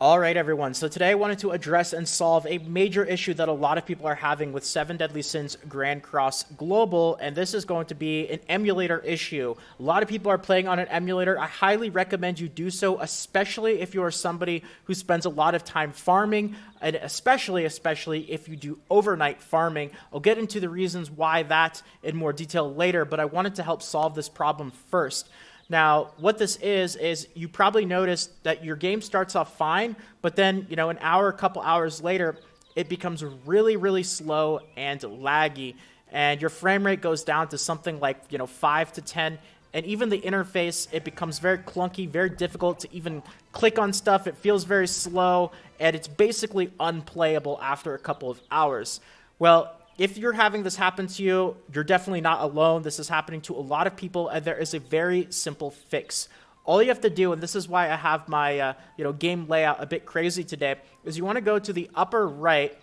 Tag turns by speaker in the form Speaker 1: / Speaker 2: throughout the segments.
Speaker 1: All right, everyone. So today I wanted to address and solve a major issue that a lot of people are having with 7 Deadly Sins Grand Cross Global, and this is going to be an emulator issue. A lot of people are playing on an emulator. I highly recommend you do so, especially if you are somebody who spends a lot of time farming, and especially if you do overnight farming. I'll get into the reasons why that in more detail later, but I wanted to help solve this problem first. Now, what this is you probably noticed that your game starts off fine, but then, an hour, a couple hours later, it becomes really, really slow and laggy, and your frame rate goes down to something like, 5 to 10, and even the interface, it becomes very clunky, very difficult to even click on stuff. It feels very slow, and it's basically unplayable after a couple of hours. Well, if you're having this happen to you, you're definitely not alone. This is happening to a lot of people, and there is a very simple fix. All you have to do, and this is why I have my game layout a bit crazy today, is you want to go to the upper right,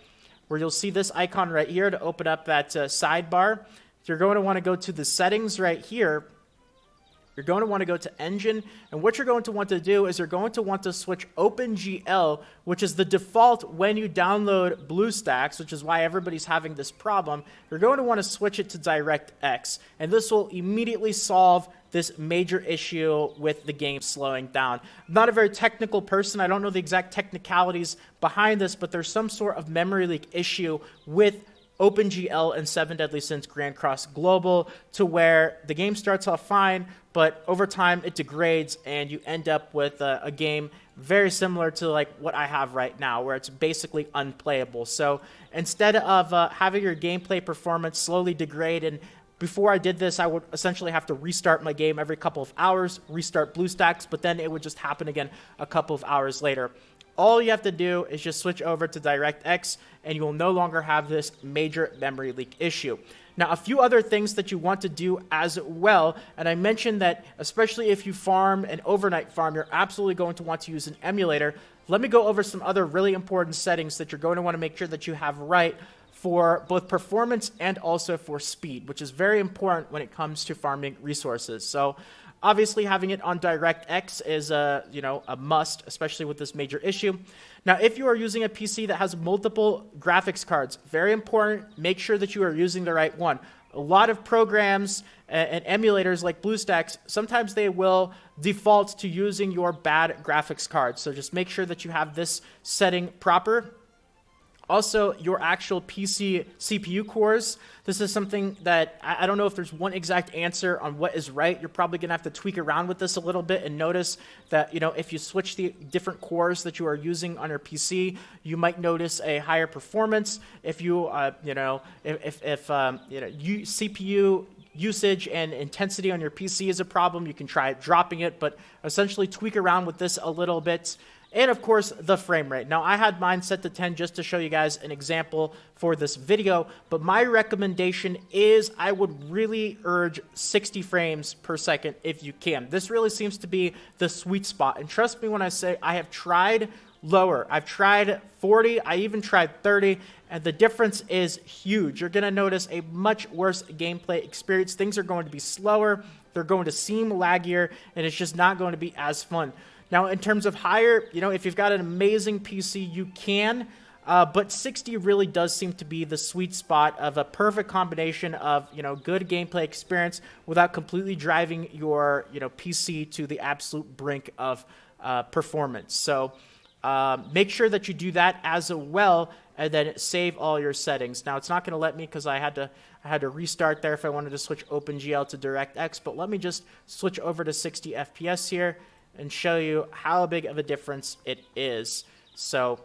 Speaker 1: where you'll see this icon right here to open up that sidebar. You're going to want to go to the settings right here. You're going to want to go to Engine, and what you're going to want to do is you're going to want to switch OpenGL, which is the default when you download BlueStacks, which is why everybody's having this problem. You're going to want to switch it to DirectX, and this will immediately solve this major issue with the game slowing down. I'm not a very technical person. I don't know the exact technicalities behind this, but there's some sort of memory leak issue with OpenGL and 7 Deadly Sins Grand Cross Global, to where the game starts off fine, but over time it degrades and you end up with a game very similar to like what I have right now, where it's basically unplayable. So instead of having your gameplay performance slowly degrade, and before I did this, I would essentially have to restart my game every couple of hours, restart BlueStacks, but then it would just happen again a couple of hours later. All you have to do is just switch over to DirectX, and you will no longer have this major memory leak issue. Now, a few other things that you want to do as well, and I mentioned that especially if you farm an overnight farm, you're absolutely going to want to use an emulator. Let me go over some other really important settings that you're going to want to make sure that you have right for both performance and also for speed, which is very important when it comes to farming resources. So obviously, having it on DirectX is a must, especially with this major issue. Now, if you are using a PC that has multiple graphics cards, very important, make sure that you are using the right one. A lot of programs and emulators like BlueStacks, sometimes they will default to using your bad graphics card. So just make sure that you have this setting proper. Also, your actual PC CPU cores. This is something that I don't know if there's one exact answer on what is right. You're probably going to have to tweak around with this a little bit and notice that, if you switch the different cores that you are using on your PC, you might notice a higher performance. If you, CPU usage and intensity on your PC is a problem, you can try dropping it, but essentially tweak around with this a little bit. And of course, the frame rate. Now, I had mine set to 10 just to show you guys an example for this video, but my recommendation is I would really urge 60 frames per second if you can. This really seems to be the sweet spot. And trust me when I say I have tried lower. I've tried 40, I even tried 30, and the difference is huge. You're going to notice a much worse gameplay experience. Things are going to be slower, they're going to seem laggier, and it's just not going to be as fun. Now, in terms of higher, if you've got an amazing PC, you can, but 60 really does seem to be the sweet spot of a perfect combination of, good gameplay experience without completely driving your, PC to the absolute brink of performance. So make sure that you do that as well, and then save all your settings. Now, it's not going to let me because I had to restart there if I wanted to switch OpenGL to DirectX, but let me just switch over to 60 FPS here and show you how big of a difference it is. So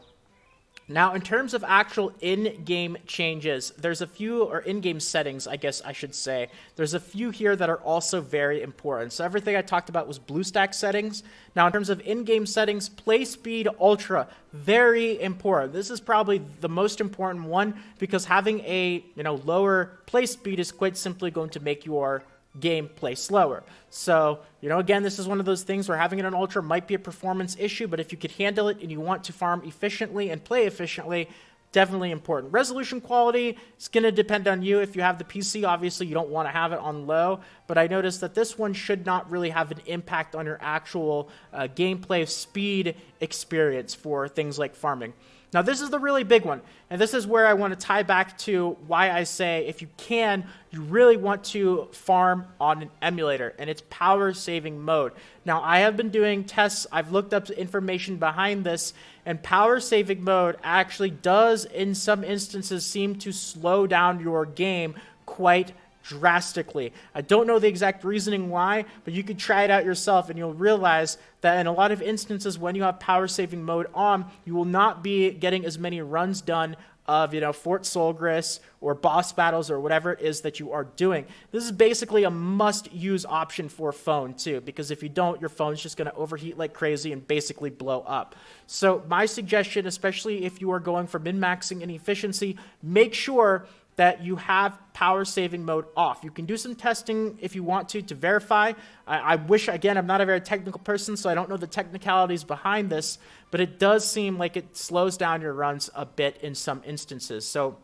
Speaker 1: now, in terms of actual in-game changes, there's a few, or in-game settings, I guess I should say. There's a few here that are also very important. So everything I talked about was BlueStacks settings. Now, in terms of in-game settings, Play Speed Ultra, very important. This is probably the most important one because having a lower play speed is quite simply going to make your game play slower. So, again, this is one of those things where having it on Ultra might be a performance issue, but if you could handle it and you want to farm efficiently and play efficiently, definitely important. Resolution quality is going to depend on you. If you have the PC, obviously you don't want to have it on low, but I noticed that this one should not really have an impact on your actual gameplay speed experience for things like farming. Now, this is the really big one, and this is where I want to tie back to why I say if you can, you really want to farm on an emulator, and it's power saving mode. Now, I have been doing tests, I've looked up information behind this, and power saving mode actually does, in some instances, seem to slow down your game quite drastically. I don't know the exact reasoning why, but you could try it out yourself and you'll realize that in a lot of instances when you have power saving mode on, you will not be getting as many runs done of, Fort Solgris or boss battles or whatever it is that you are doing. This is basically a must-use option for phone too, because if you don't, your phone's just going to overheat like crazy and basically blow up. So my suggestion, especially if you are going for min-maxing and efficiency, make sure that you have power saving mode off. You can do some testing if you want to verify. I wish, again, I'm not a very technical person, so I don't know the technicalities behind this, but it does seem like it slows down your runs a bit in some instances. So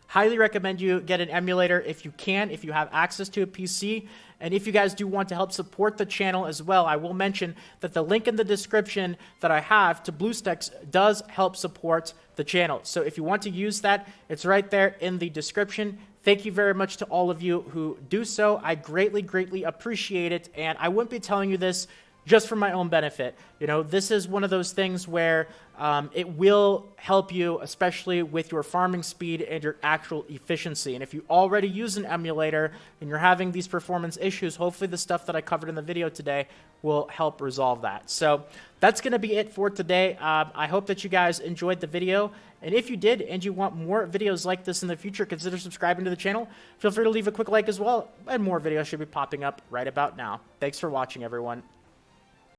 Speaker 1: highly recommend you get an emulator if you can, if you have access to a PC. And if you guys do want to help support the channel as well, I will mention that the link in the description that I have to BlueStacks does help support the channel. So if you want to use that, it's right there in the description. Thank you very much to all of you who do so. I greatly, greatly appreciate it. And I wouldn't be telling you this just for my own benefit. This is one of those things where it will help you, especially with your farming speed and your actual efficiency. And if you already use an emulator and you're having these performance issues, hopefully the stuff that I covered in the video today will help resolve that. So that's going to be it for today. I hope that you guys enjoyed the video. And if you did and you want more videos like this in the future, consider subscribing to the channel. Feel free to leave a quick like as well, and more videos should be popping up right about now. Thanks for watching, everyone.